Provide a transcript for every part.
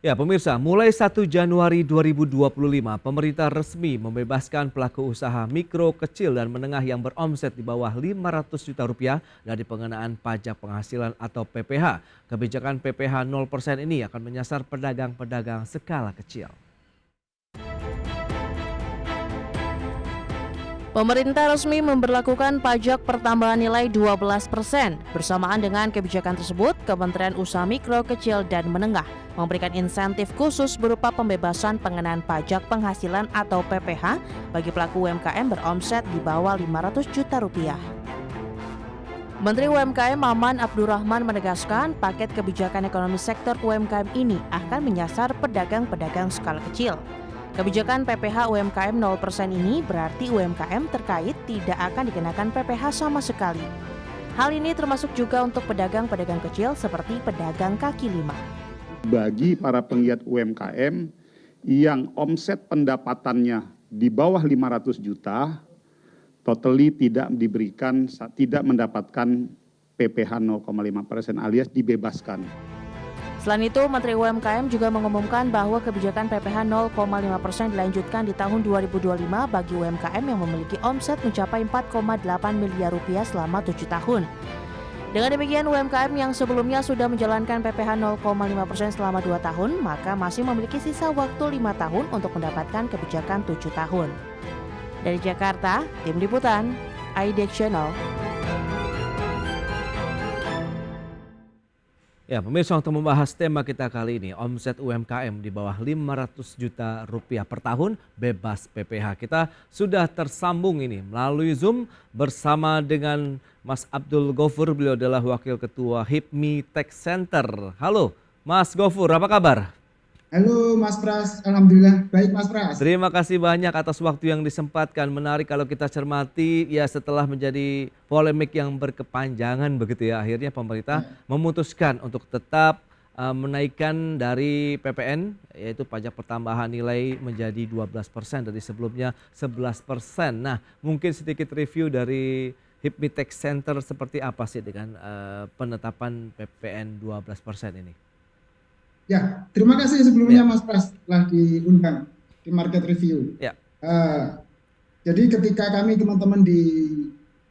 Ya pemirsa, mulai 1 Januari 2025, pemerintah resmi membebaskan pelaku usaha mikro, kecil, dan menengah yang beromset di bawah 500 juta rupiah dari pengenaan pajak penghasilan atau PPh. Kebijakan PPh 0% ini akan menyasar pedagang-pedagang skala kecil. Pemerintah resmi memberlakukan pajak pertambahan nilai 12%. Bersamaan dengan kebijakan tersebut, Kementerian Usaha Mikro, Kecil, dan Menengah memberikan insentif khusus berupa pembebasan pengenaan pajak penghasilan atau PPh bagi pelaku UMKM beromset di bawah 500 juta rupiah. Menteri UMKM Maman Abdurrahman menegaskan paket kebijakan ekonomi sektor UMKM ini akan menyasar pedagang-pedagang skala kecil. Kebijakan PPh UMKM 0% ini berarti UMKM terkait tidak akan dikenakan PPh sama sekali. Hal ini termasuk juga untuk pedagang-pedagang kecil seperti pedagang kaki lima. Bagi para penggiat UMKM yang omset pendapatannya di bawah 500 juta, totally tidak mendapatkan PPh 0,5% alias dibebaskan. Selain itu, Menteri UMKM juga mengumumkan bahwa kebijakan PPh 0,5% dilanjutkan di tahun 2025 bagi UMKM yang memiliki omset mencapai 4,8 miliar rupiah selama 7 tahun. Dengan demikian, UMKM yang sebelumnya sudah menjalankan PPh 0,5% selama 2 tahun, maka masih memiliki sisa waktu 5 tahun untuk mendapatkan kebijakan 7 tahun. Dari Jakarta, Tim Liputan, IDX Channel. Ya, pemirsa, untuk membahas tema kita kali ini, omset UMKM di bawah 500 juta rupiah per tahun bebas PPh. Kita sudah tersambung ini melalui Zoom bersama dengan Mas Abdul Gofur, beliau adalah Wakil Ketua HIPMI Tech Center. Halo Mas Gofur, apa kabar? Halo Mas Pras, Alhamdulillah baik Mas Pras. Terima kasih banyak atas waktu yang disempatkan. Menarik kalau kita cermati ya, setelah menjadi polemik yang berkepanjangan begitu ya, akhirnya pemerintah memutuskan untuk tetap menaikkan dari PPN, yaitu pajak pertambahan nilai, menjadi 12% dari sebelumnya 11%. Nah, mungkin sedikit review dari HIPMI Tech Center seperti apa sih dengan penetapan PPN 12% ini? Ya, terima kasih sebelumnya Mas Pras telah diundang di Market Review. Ya. Jadi ketika kami teman-teman di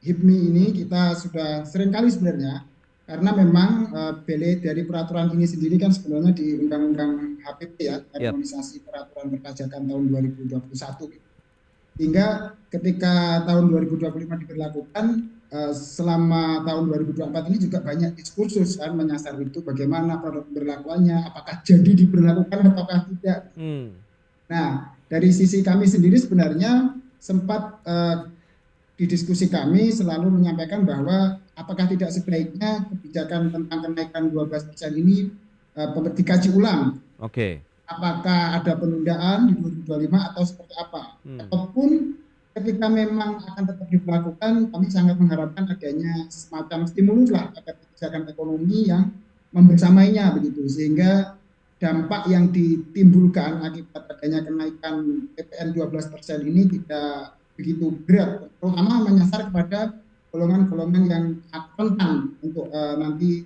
HIPMI ini, kita sudah seringkali sebenarnya, karena memang bele dari peraturan ini sendiri kan sebenarnya di Undang-Undang HPP ya, Harmonisasi Peraturan Perpajakan tahun 2021. Hingga ketika tahun 2025 diberlakukan, selama tahun 2024 ini juga banyak diskursus kan menyasar itu, bagaimana produk pemberlakuannya, apakah jadi diberlakukan ataukah tidak. Nah, dari sisi kami sendiri sebenarnya sempat di diskusi kami selalu menyampaikan bahwa apakah tidak sebaiknya kebijakan tentang kenaikan 12% ini dikaji ulang. Oke. Apakah ada penundaan di 2025 atau seperti apa. Ataupun ketika memang akan tetap diberlakukan, kami sangat mengharapkan adanya semacam stimulus lah agar kebijakan ekonomi yang membersamainya begitu, sehingga dampak yang ditimbulkan akibat adanya kenaikan PPN 12% ini tidak begitu berat, terutama menyasar kepada golongan-golongan yang rentan untuk nanti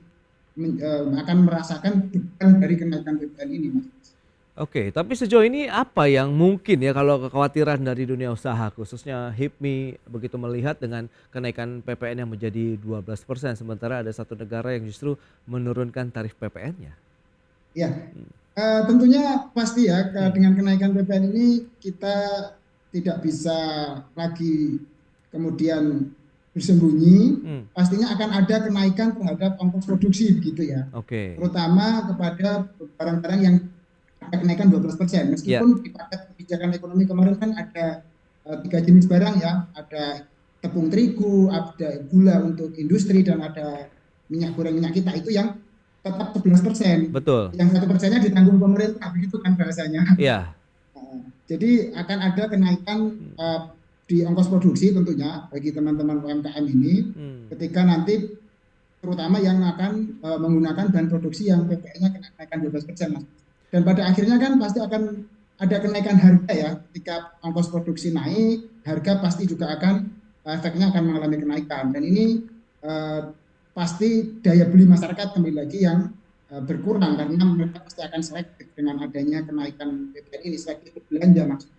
akan merasakan beban dari kenaikan PPN ini, Mas. Oke, tapi sejauh ini apa yang mungkin ya, kalau kekhawatiran dari dunia usaha khususnya HIPMI begitu melihat dengan kenaikan PPN yang menjadi 12%, sementara ada satu negara yang justru menurunkan tarif PPN-nya? Ya, tentunya pasti ya, dengan kenaikan PPN ini kita tidak bisa lagi kemudian bersembunyi, pastinya akan ada kenaikan terhadap ongkos produksi begitu ya. Oke. Terutama kepada barang-barang yang ada kenaikan 12%, meskipun di paket kebijakan ekonomi kemarin kan ada 3 jenis barang ya, ada tepung terigu, ada gula untuk industri, dan ada minyak goreng minyak kita, itu yang tetap 11%. Betul. Yang 1%-nya ditanggung pemerintah, begitu kan bahasanya. Iya. Jadi akan ada kenaikan di ongkos produksi tentunya bagi teman-teman UMKM ini, ketika nanti terutama yang akan menggunakan bahan produksi yang PPN-nya kenaikan 12%, Mas. Dan pada akhirnya kan pasti akan ada kenaikan harga ya, ketika ongkos produksi naik, harga pasti juga akan efeknya akan mengalami kenaikan. Dan ini pasti daya beli masyarakat kembali lagi yang berkurang karena mereka pasti akan selektif dengan adanya kenaikan BPN ini, selektif belanja maksudnya.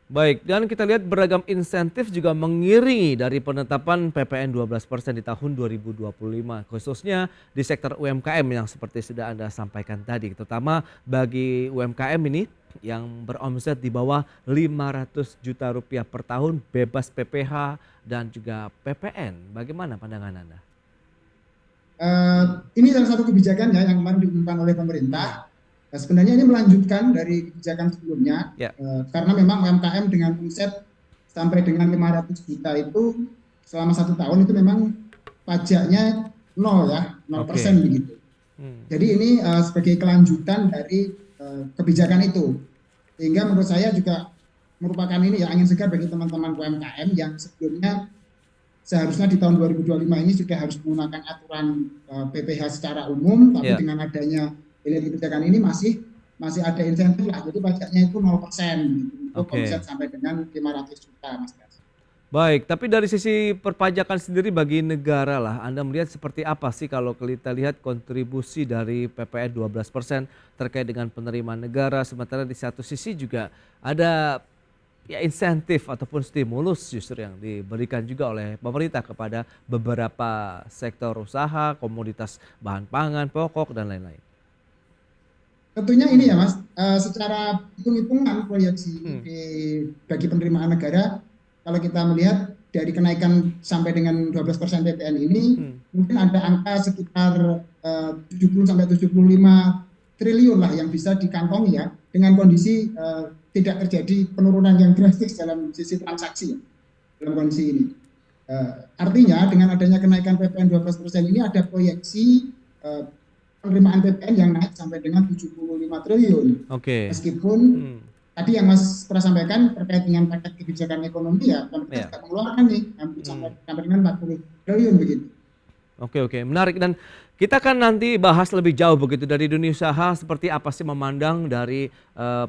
Baik, dan kita lihat beragam insentif juga mengiringi dari penetapan PPN 12% di tahun 2025, khususnya di sektor UMKM yang seperti sudah Anda sampaikan tadi, terutama bagi UMKM ini yang beromset di bawah 500 juta rupiah per tahun, bebas PPh dan juga PPN. Bagaimana pandangan Anda? Ini salah satu kebijakan ya yang kemarin diumumkan oleh pemerintah. Nah, sebenarnya ini melanjutkan dari kebijakan sebelumnya, Ya. karena memang UMKM dengan omset sampai dengan 500 juta itu selama 1 tahun itu memang pajaknya 0 ya, 0% begitu. Jadi ini sebagai kelanjutan dari kebijakan itu, sehingga menurut saya juga merupakan ini ya angin segar bagi teman-teman UMKM yang sebelumnya seharusnya di tahun 2025 ini sudah harus menggunakan aturan PPh secara umum, tapi Ya. dengan adanya kebijakan ini masih ada insentif lah, jadi pajaknya itu 0% gitu, untuk Oke. omset sampai dengan 500 juta, Mas. Baik, tapi dari sisi perpajakan sendiri bagi negara lah, Anda melihat seperti apa sih kalau kita lihat kontribusi dari PPN 12% terkait dengan penerimaan negara, sementara di satu sisi juga ada ya insentif ataupun stimulus justru yang diberikan juga oleh pemerintah kepada beberapa sektor usaha, komoditas bahan pangan, pokok dan lain-lain. Tentunya ini ya Mas, secara hitung-hitungan proyeksi bagi penerimaan negara, kalau kita melihat dari kenaikan sampai dengan 12% PPN ini, mungkin ada angka sekitar 70 sampai 75 triliun lah yang bisa dikantongi ya, dengan kondisi tidak terjadi penurunan yang drastis dalam sisi transaksi dalam kondisi ini. Artinya dengan adanya kenaikan PPN 12% ini ada proyeksi penerimaan PPN yang naik sampai dengan 75 triliun. Oke. Meskipun tadi yang Mas pernah sampaikan terkait dengan paket kebijakan ekonomi ya, pemerintah tidak mengeluarkan nih sampai dengan 40 triliun begitu. Oke, menarik, dan kita kan nanti bahas lebih jauh begitu dari dunia usaha seperti apa sih memandang dari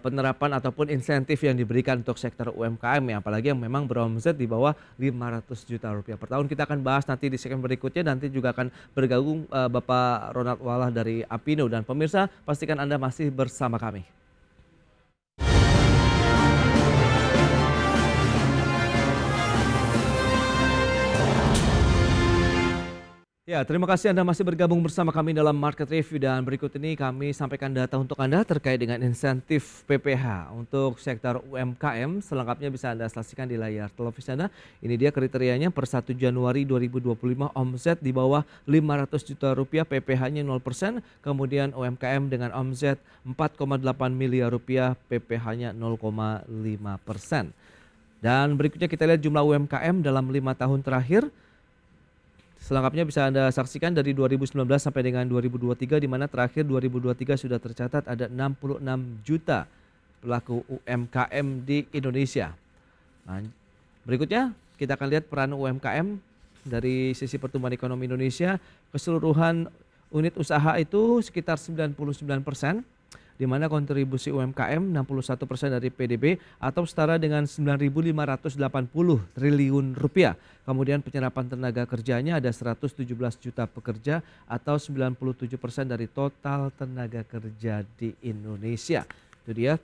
penerapan ataupun insentif yang diberikan untuk sektor UMKM ya, apalagi yang memang beromset di bawah 500 juta rupiah per tahun. Kita akan bahas nanti di segmen berikutnya, nanti juga akan bergabung Bapak Ronald Walah dari Apindo, dan pemirsa pastikan Anda masih bersama kami. Ya, terima kasih Anda masih bergabung bersama kami dalam Market Review, dan berikut ini kami sampaikan data untuk Anda terkait dengan insentif PPh untuk sektor UMKM. Selengkapnya bisa Anda saksikan di layar televisi Anda. Ini dia kriterianya per 1 Januari 2025, omset di bawah 500 juta rupiah, PPh-nya 0%, kemudian UMKM dengan omset 4,8 miliar rupiah, PPh-nya 0,5%. Dan berikutnya kita lihat jumlah UMKM dalam 5 tahun terakhir. Selengkapnya bisa Anda saksikan dari 2019 sampai dengan 2023, di mana terakhir 2023 sudah tercatat ada 66 juta pelaku UMKM di Indonesia. Nah, berikutnya kita akan lihat peran UMKM dari sisi pertumbuhan ekonomi Indonesia. Keseluruhan unit usaha itu sekitar 99%. Di mana kontribusi UMKM 61% dari PDB atau setara dengan 9.580 triliun rupiah. Kemudian penyerapan tenaga kerjanya ada 117 juta pekerja atau 97% dari total tenaga kerja di Indonesia. Itu dia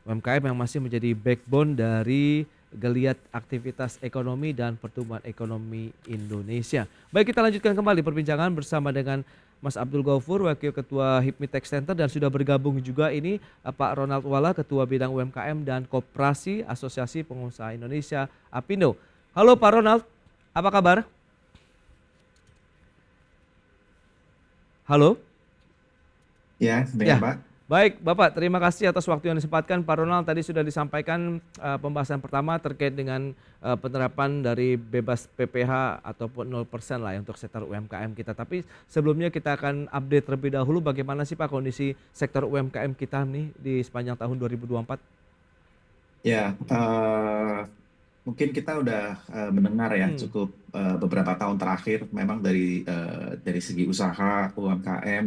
UMKM yang masih menjadi backbone dari geliat aktivitas ekonomi dan pertumbuhan ekonomi Indonesia. Baik, kita lanjutkan kembali perbincangan bersama dengan Mas Abdul Ghaufur, Wakil Ketua HIPMI Tech Center, dan sudah bergabung juga ini Pak Ronald Walah, Ketua Bidang UMKM dan Koperasi Asosiasi Pengusaha Indonesia Apindo. Halo Pak Ronald, apa kabar? Halo? Ya, dengan Pak. Baik Bapak, terima kasih atas waktu yang disempatkan. Pak Ronald, tadi sudah disampaikan pembahasan pertama terkait dengan penerapan dari bebas PPh ataupun 0% lah untuk sektor UMKM kita. Tapi sebelumnya kita akan update terlebih dahulu bagaimana sih Pak kondisi sektor UMKM kita nih di sepanjang tahun 2024? Ya, mungkin kita udah mendengar ya cukup beberapa tahun terakhir memang dari segi usaha UMKM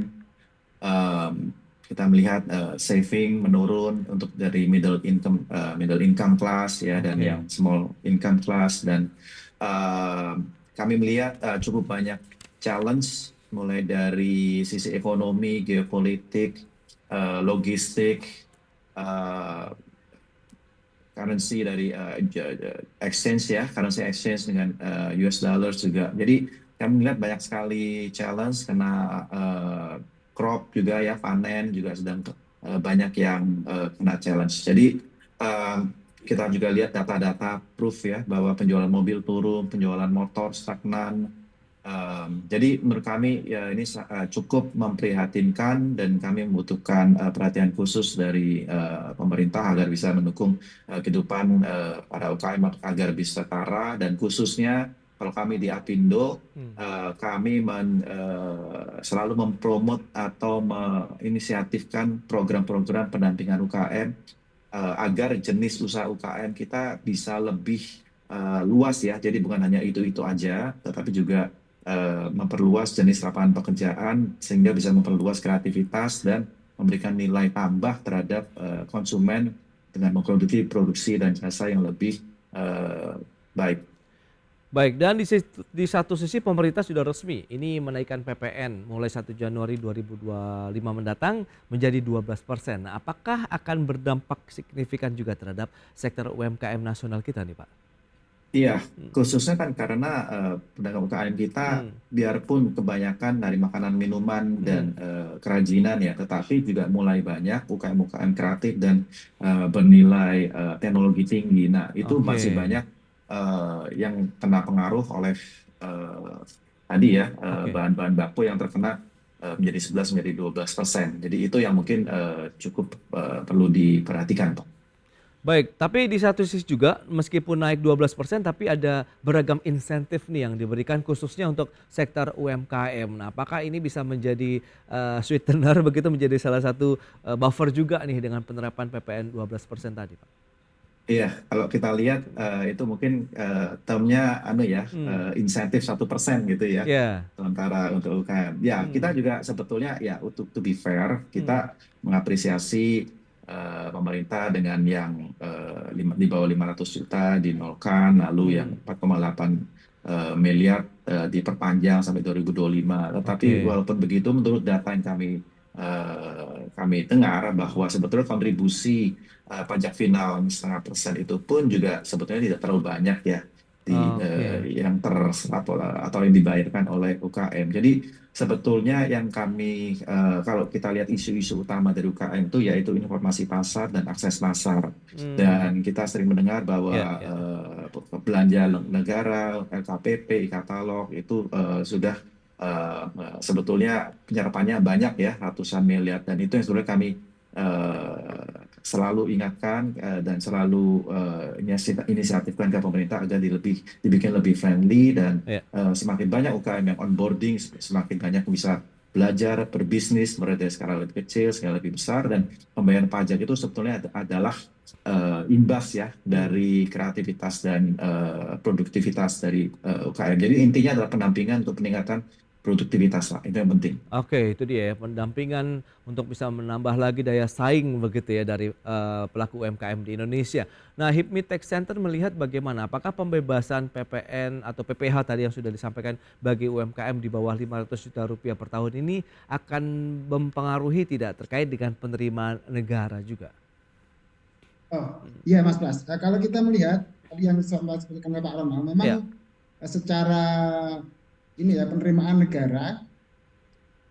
kita melihat saving menurun untuk dari middle income class ya, dan yang small income class, dan kami melihat cukup banyak challenge mulai dari sisi ekonomi, geopolitik, logistik, eh, currency dari exchange ya, currency exchange dengan US dollars juga. Jadi kami melihat banyak sekali challenge karena crop juga ya, panen juga sedang banyak yang kena challenge. Jadi eh, kita juga lihat data-data proof ya bahwa penjualan mobil turun, penjualan motor stagnan. Jadi menurut kami ya ini cukup memprihatinkan dan kami membutuhkan perhatian khusus dari pemerintah agar bisa mendukung kehidupan para UKM agar bisa setara, dan khususnya kalau kami di Apindo kami selalu mempromot atau menginisiatifkan program-program pendampingan UKM agar jenis usaha UKM kita bisa lebih luas ya. Jadi bukan hanya itu-itu aja, tetapi juga memperluas jenis lapangan pekerjaan sehingga bisa memperluas kreativitas dan memberikan nilai tambah terhadap konsumen dengan memproduksi produksi dan jasa yang lebih baik. Baik, dan di satu sisi pemerintah sudah resmi ini menaikkan PPN mulai 1 Januari 2025 mendatang menjadi 12%. Nah, apakah akan berdampak signifikan juga terhadap sektor UMKM nasional kita nih, Pak? Iya, khususnya kan karena pedagang UKM kita biarpun kebanyakan dari makanan minuman dan kerajinan ya, tetapi juga mulai banyak UKM-UKM kreatif dan bernilai teknologi tinggi. Nah, itu masih Oke, banyak yang kena pengaruh oleh tadi ya oke. bahan-bahan baku yang terkena menjadi 11 menjadi 12%. Jadi itu yang mungkin cukup perlu diperhatikan, Pak. Baik, tapi di satu sisi juga meskipun naik 12% tapi ada beragam insentif nih yang diberikan khususnya untuk sektor UMKM. Nah, apakah ini bisa menjadi sweetener begitu, menjadi salah satu buffer juga nih dengan penerapan PPN 12% tadi, Pak? Iya, kalau kita lihat itu mungkin termnya insentif 1% gitu ya, Ya. sementara untuk UKM. Ya, kita Hmm. juga sebetulnya ya untuk to be fair, Hmm. kita mengapresiasi pemerintah dengan yang di bawah 500 juta dinolkan, lalu yang Hmm. 4,8 miliar diperpanjang sampai 2025. Tetapi Oke. walaupun begitu, menurut data yang kami dengar bahwa sebetulnya kontribusi pajak final 0,5% itu pun juga sebetulnya tidak terlalu banyak ya Oke. yang terserap atau yang dibayarkan oleh UKM. Jadi sebetulnya yang kami kalau kita lihat isu-isu utama dari UKM itu yaitu informasi pasar dan akses pasar. Hmm. Dan kita sering mendengar bahwa Ya, ya. belanja negara, LKPP, e-katalog itu sudah sebetulnya penyerapannya banyak ya, ratusan miliar, dan itu yang sebenarnya kami selalu ingatkan dan selalu inisiatifkan ke pemerintah agar dibikin lebih friendly, dan Ya. semakin banyak UKM yang onboarding, semakin banyak bisa belajar berbisnis mulai dari skala lebih kecil, skala lebih besar, dan pembayaran pajak itu sebetulnya adalah imbas ya dari kreativitas dan produktivitas dari UKM. Jadi intinya adalah pendampingan untuk peningkatan produktivitas lah, itu yang penting. Oke, itu dia ya, pendampingan untuk bisa menambah lagi daya saing begitu ya dari pelaku UMKM di Indonesia. Nah, HIPMI Tech Center melihat bagaimana? Apakah pembebasan PPN atau PPh tadi yang sudah disampaikan bagi UMKM di bawah 500 juta rupiah per tahun ini akan mempengaruhi tidak terkait dengan penerimaan negara juga? Oh, iya Mas Pras. Kalau kita melihat tadi yang disebutkan oleh Pak Ronald, memang Ya. secara ini ya penerimaan negara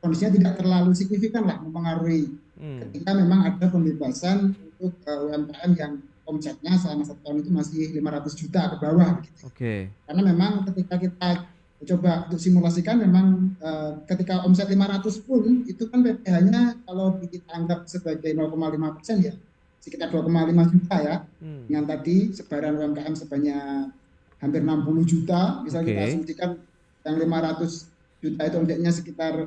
kondisinya tidak terlalu signifikan lah mempengaruhi ketika memang ada pembebasan untuk UMKM yang omsetnya selama 1 tahun itu masih 500 juta ke bawah gitu. Oke. Karena memang ketika kita coba untuk simulasikan memang ketika omset 500 pun itu kan PPh-nya kalau kita anggap sebagai 0,5% ya sekitar 2,5 juta ya. Dengan tadi sebaran UMKM sebanyak hampir 60 juta, bisa kita Oke. asumsikan yang 500 juta itu omsetnya sekitar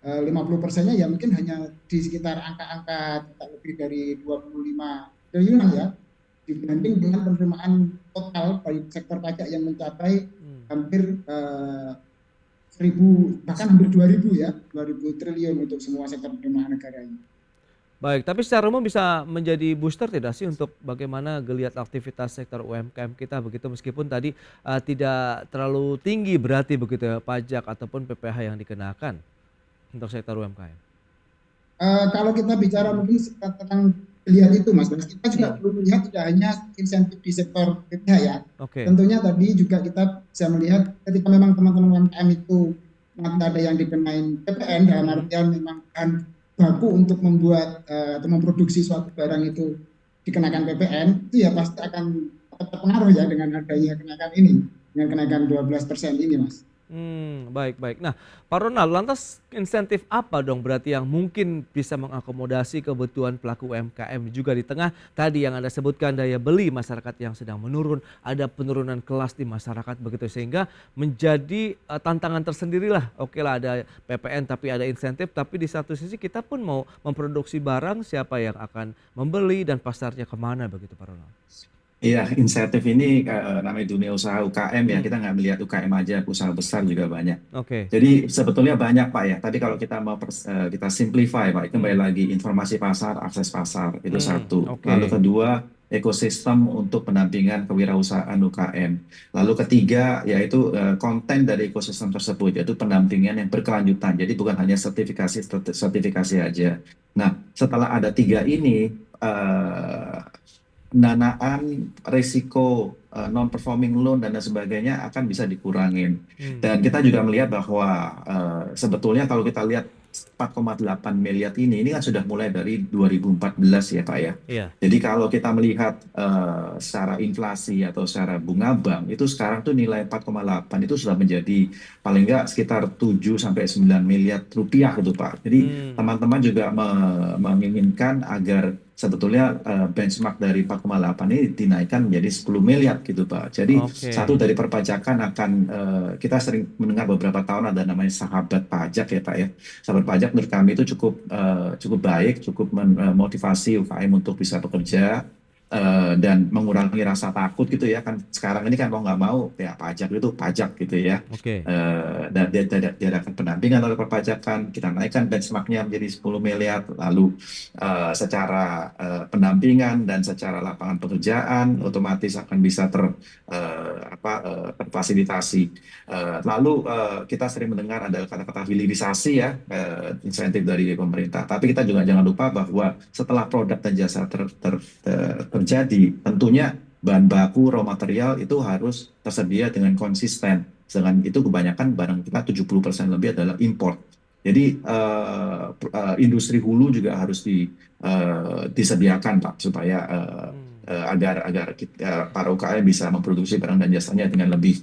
50%-nya ya mungkin hanya di sekitar angka-angka tidak lebih dari 25 triliun ya, dibanding dengan penerimaan total dari sektor pajak yang mencapai hampir 1.000 bahkan hampir 2.000 ya, 2.000 triliun untuk semua sektor penerimaan negara ini. Baik, tapi secara umum bisa menjadi booster tidak sih untuk bagaimana geliat aktivitas sektor UMKM kita begitu meskipun tadi tidak terlalu tinggi berarti begitu ya pajak ataupun PPh yang dikenakan untuk sektor UMKM? Kalau kita bicara mungkin tentang lihat itu Mas, kita juga Hmm, perlu melihat tidak hanya insentif di sektor PPH ya. oke. Tentunya tadi juga kita bisa melihat ketika memang teman-teman UMKM itu nanti ada yang dikenain PPN dalam Hmm, artian memang bahan baku untuk membuat atau memproduksi suatu barang itu dikenakan PPN, itu ya pasti akan terpengaruh ya dengan adanya kenaikan ini, dengan kenaikan 12% ini Mas. baik baik. Nah, Pak Ronald, lantas insentif apa dong berarti yang mungkin bisa mengakomodasi kebutuhan pelaku UMKM juga di tengah tadi yang Anda sebutkan daya beli masyarakat yang sedang menurun, ada penurunan kelas di masyarakat begitu sehingga menjadi tantangan tersendirilah. Oke lah ada PPN tapi ada insentif tapi di satu sisi kita pun mau memproduksi barang siapa yang akan membeli dan pasarnya kemana begitu Pak Ronald? Iya, insentif ini namanya dunia usaha UKM ya, Hmm, kita nggak melihat UKM aja, usaha besar juga banyak. oke. Jadi sebetulnya banyak Pak ya, tadi kalau kita mau kita simplify Pak, itu kembali Hmm, lagi informasi pasar, akses pasar, itu satu. oke. Lalu kedua, ekosistem untuk pendampingan kewirausahaan UKM. Lalu ketiga, yaitu konten dari ekosistem tersebut, yaitu pendampingan yang berkelanjutan. Jadi bukan hanya sertifikasi aja. Nah, setelah ada tiga ini, pendanaan risiko non performing loan dan lain sebagainya akan bisa dikurangin. Hmm, Dan kita juga melihat bahwa sebetulnya kalau kita lihat 4,8 miliar ini kan sudah mulai dari 2014 ya Pak ya. iya. Jadi kalau kita melihat secara inflasi atau secara bunga bank itu sekarang tuh nilai 4,8 itu sudah menjadi paling nggak sekitar 7 sampai 9 miliar rupiah gitu Pak. Jadi Hmm, teman-teman juga menginginkan agar sebetulnya benchmark dari 4,8 ini dinaikkan menjadi 10 miliar gitu Pak. Jadi oke. satu dari perpajakan akan kita sering mendengar beberapa tahun ada namanya sahabat pajak ya Pak ya. Sahabat pajak menurut kami itu cukup baik, cukup memotivasi UKM untuk bisa bekerja dan mengurangi rasa takut gitu ya kan sekarang ini kan mau nggak mau ya pajak itu pajak gitu ya. Oke. Dan diadakan pendampingan oleh perpajakan, kita naikkan benchmarknya menjadi 10 miliar, lalu secara pendampingan dan secara lapangan pekerjaan otomatis akan bisa terfasilitasi. Lalu kita sering mendengar ada kata-kata hilirisasi ya, insentif dari pemerintah. Tapi kita juga jangan lupa bahwa setelah produk dan jasa terjadi, tentunya bahan baku, raw material itu harus tersedia dengan konsisten. Sedangkan itu kebanyakan barang kita 70% lebih adalah import. Jadi industri hulu juga harus disediakan Pak supaya Hmm. agar para UKM bisa memproduksi barang dan jasanya dengan lebih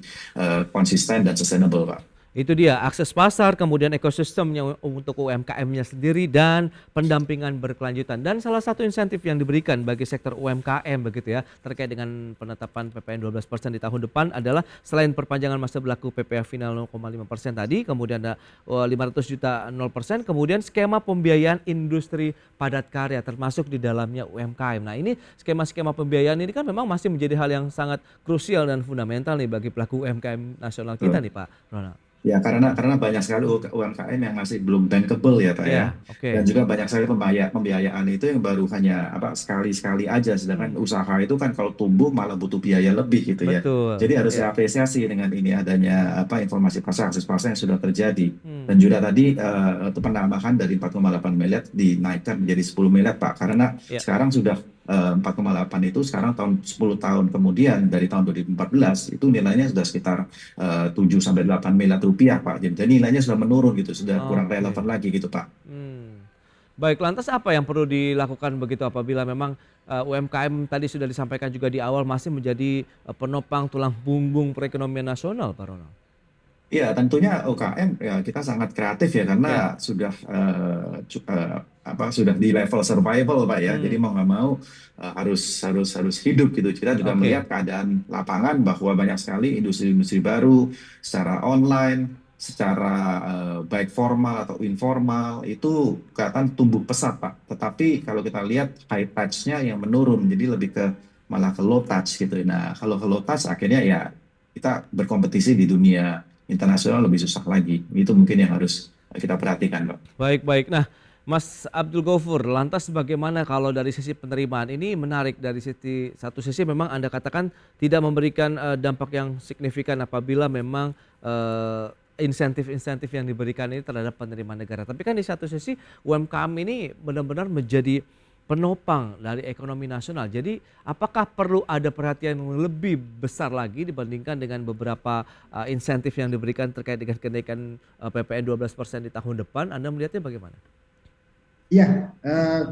konsisten dan sustainable Pak. Itu dia akses pasar, kemudian ekosistemnya untuk UMKM-nya sendiri dan pendampingan berkelanjutan. Dan salah satu insentif yang diberikan bagi sektor UMKM begitu ya terkait dengan penetapan PPN 12% di tahun depan adalah selain perpanjangan masa berlaku PPh final 0,5% tadi, kemudian ada 500 juta 0%, kemudian skema pembiayaan industri padat karya termasuk di dalamnya UMKM. Nah, ini skema-skema pembiayaan ini kan memang masih menjadi hal yang sangat krusial dan fundamental nih bagi pelaku UMKM nasional kita nih Pak Ronald. Ya, karena banyak sekali UMKM yang masih belum bankable ya, Pak ya. Iya, oke. Dan juga banyak sekali pembiayaan itu yang baru hanya sekali-sekali aja. Sedangkan Hmm, usaha itu kan kalau tumbuh malah butuh biaya lebih gitu ya. betul. Jadi harus Ya. diapresiasi dengan ini adanya informasi pasar, akses pasar yang sudah terjadi. Dan Hmm, juga tadi itu penambahan dari 4,8 miliar dinaikkan menjadi 10 miliar, Pak. Karena ya. sekarang sudah 4,8 itu sekarang 10 tahun kemudian dari tahun 2014 itu nilainya sudah sekitar 7 sampai 8 miliar rupiah Pak. Jadi nilainya sudah menurun gitu, sudah kurang Oke. relevan lagi gitu Pak. Hmm. Baik, lantas apa yang perlu dilakukan begitu apabila memang UMKM tadi sudah disampaikan juga di awal masih menjadi penopang tulang punggung perekonomian nasional, Pak Ronald? Iya, tentunya UKM ya kita sangat kreatif ya Ya. karena sudah sudah di level survival Pak ya. Jadi Hmm. mau nggak mau harus hidup gitu. Kita juga Oke. melihat keadaan lapangan bahwa banyak sekali industri-industri baru secara online, secara baik formal atau informal itu kelihatan tumbuh pesat Pak. Tetapi kalau kita lihat high touch-nya yang menurun, jadi lebih ke malah ke low touch gitu. Nah, kalau ke low touch akhirnya ya kita berkompetisi di dunia internasional lebih susah lagi. Itu mungkin yang harus kita perhatikan, Pak. Baik, baik. Nah, Mas Abdul Ghafur, lantas bagaimana kalau dari sisi penerimaan ini menarik dari satu sisi memang Anda katakan tidak memberikan dampak yang signifikan apabila memang insentif-insentif yang diberikan ini terhadap penerimaan negara. Tapi kan di satu sisi UMKM ini benar-benar menjadi penopang dari ekonomi nasional. Jadi apakah perlu ada perhatian yang lebih besar lagi dibandingkan dengan beberapa insentif yang diberikan terkait dengan kenaikan PPN 12% di tahun depan? Anda melihatnya bagaimana? Iya,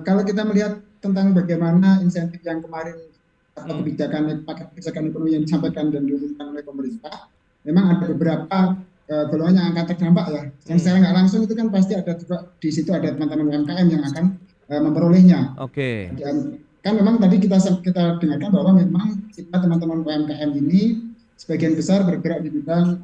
kalau kita melihat tentang bagaimana insentif yang kemarin atau paket kebijakan ekonomi yang disampaikan dan diumumkan oleh pemerintah, memang ada beberapa golongan yang akan terdampak ya. Yang secara nggak langsung itu kan pasti ada juga di situ ada teman-teman UMKM yang akan memperolehnya. Oke. Dan kan memang tadi kita dengarkan bahwa memang kita teman-teman UMKM ini sebagian besar bergerak di bidang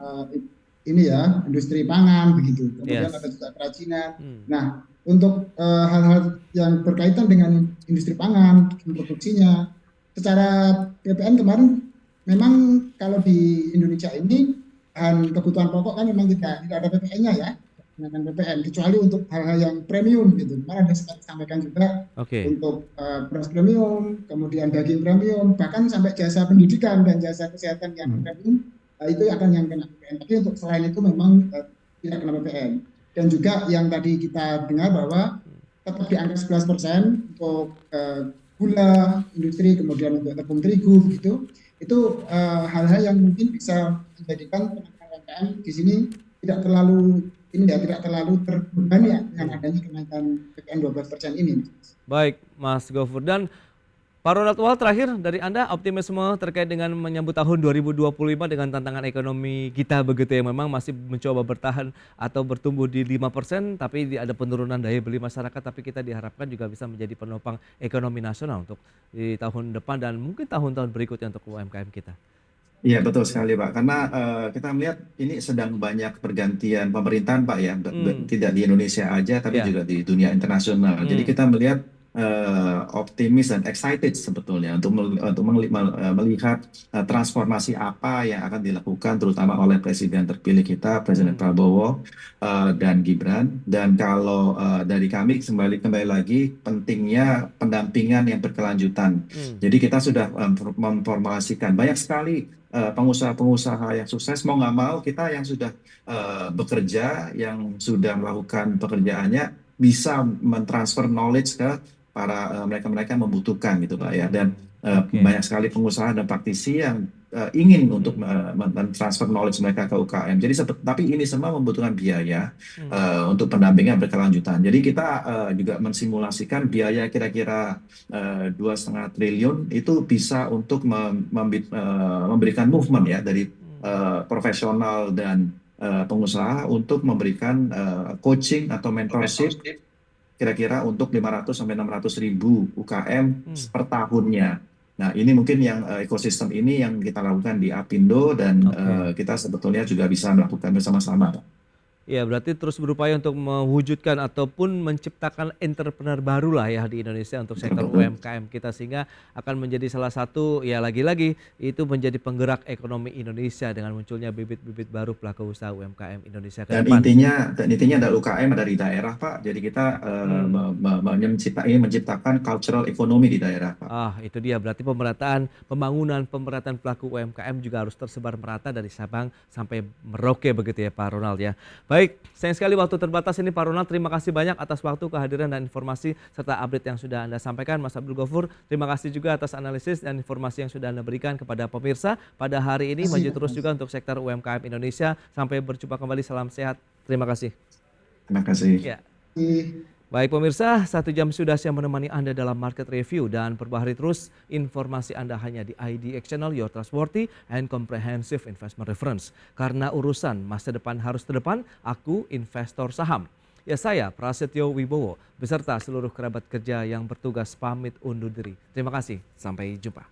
ini ya, industri pangan begitu. Kemudian ada juga kerajinan. Nah, untuk hal-hal yang berkaitan dengan industri pangan, produksinya, secara PPN kemarin memang kalau di Indonesia ini bahan kebutuhan pokok kan memang tidak ada PPN-nya ya, dengan PPN kecuali untuk hal-hal yang premium gitu. Kemarin ada sampaikan juga untuk beras premium, kemudian daging premium, bahkan sampai jasa pendidikan dan jasa kesehatan yang premium itu akan yang kena PPN. Tapi untuk selain itu memang tidak kena PPN. Dan juga yang tadi kita dengar bahwa tetap di angka 11% untuk gula industri, kemudian untuk tepung terigu begitu, itu hal-hal yang mungkin bisa menjadikan UMKM di sini tidak terlalu terbebani ya dengan adanya kenaikan PPN 12% ini. Baik, Mas Ghafur. Dan Pak Ronald Wal, terakhir dari Anda, optimisme terkait dengan menyambut tahun 2025 dengan tantangan ekonomi kita begitu ya, memang masih mencoba bertahan atau bertumbuh di 5%, tapi ada penurunan daya beli masyarakat, tapi kita diharapkan juga bisa menjadi penopang ekonomi nasional untuk di tahun depan dan mungkin tahun-tahun berikutnya untuk UMKM kita. Iya betul sekali Pak, karena kita melihat ini sedang banyak pergantian pemerintahan Pak ya, tidak di Indonesia aja tapi juga di dunia internasional. Jadi kita melihat optimis dan excited sebetulnya untuk melihat transformasi apa yang akan dilakukan terutama oleh Presiden terpilih kita, Presiden Prabowo dan Gibran. Dan kalau dari kami kembali lagi pentingnya pendampingan yang berkelanjutan. Jadi kita sudah memformulasikan banyak sekali pengusaha-pengusaha yang sukses, mau nggak mau kita yang sudah bekerja, yang sudah melakukan pekerjaannya bisa mentransfer knowledge ke para mereka-mereka yang membutuhkan gitu Pak ya. Dan banyak sekali pengusaha dan praktisi yang ingin untuk mentransfer knowledge mereka ke UKM. Jadi tapi ini semua membutuhkan biaya untuk pendampingan berkelanjutan. Jadi kita juga mensimulasikan biaya kira-kira 2,5 triliun itu bisa untuk memberikan movement ya dari profesional dan pengusaha untuk memberikan coaching atau mentorship kira-kira untuk 500 sampai 600 ribu UKM per tahunnya. Nah ini mungkin yang ekosistem ini yang kita lakukan di Apindo dan kita sebetulnya juga bisa melakukan bersama-sama Pak. Ya, berarti terus berupaya untuk mewujudkan ataupun menciptakan entrepreneur baru lah ya di Indonesia untuk sektor UMKM kita, sehingga akan menjadi salah satu ya lagi-lagi itu menjadi penggerak ekonomi Indonesia dengan munculnya bibit-bibit baru pelaku usaha UMKM Indonesia ke depan. Dan intinya ada UKM dari daerah Pak. Jadi kita menciptakan cultural ekonomi di daerah Pak. Ah, itu dia, berarti pembangunan pelaku UMKM juga harus tersebar merata dari Sabang sampai Merauke begitu ya Pak Ronald ya. Baik, sayang sekali waktu terbatas ini Pak Ronald. Terima kasih banyak atas waktu, kehadiran dan informasi serta update yang sudah Anda sampaikan. Mas Abdul Ghafur, terima kasih juga atas analisis dan informasi yang sudah Anda berikan kepada pemirsa pada hari ini. Maju terus juga untuk sektor UMKM Indonesia. Sampai berjumpa kembali, salam sehat. Terima kasih. Terima kasih. Ya. Baik pemirsa, 1 jam sudah saya menemani Anda dalam Market Review dan perbaharui terus informasi Anda hanya di IDX Channel, your trustworthy and comprehensive investment reference. Karena urusan masa depan harus terdepan, aku investor saham. Ya, saya Prasetyo Wibowo beserta seluruh kerabat kerja yang bertugas pamit undur diri. Terima kasih, sampai jumpa.